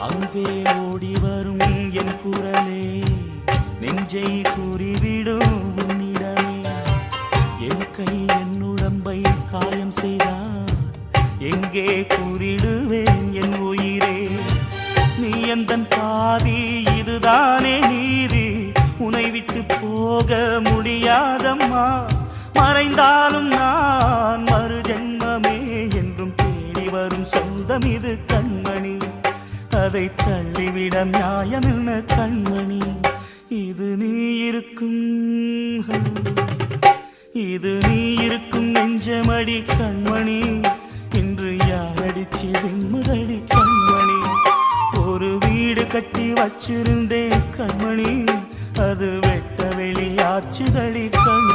அங்கே ஓடி வரும் என் குரலே நெஞ்சை கூறிவிடும் உன்னிடமே. என் கை என் உடம்பை காயம் செய்தார் எங்கே கூறிடுவேன் என் உயிரே. நீ எந்தன் பாதி இதுதானே நீதி, உன்னை விட்டு போக முடியாதம்மா. மறைந்தாலும் நான் மறு ஜென்மமே என்றும் தேடி வரும் சொந்தம் இது கண்மணி. அதை தள்ளிவிட நியாயம் என்ன கண்மணி. இது நீ இருக்கும் நெஞ்சமடி கண்மணி. இன்று யாரடிச்சு விண்முதடி கண்மணி. ஒரு வீடு கட்டி வச்சிருந்தேன் கண்மணி, அது வெட்ட வெளியாச்சுதடி கண்மணி.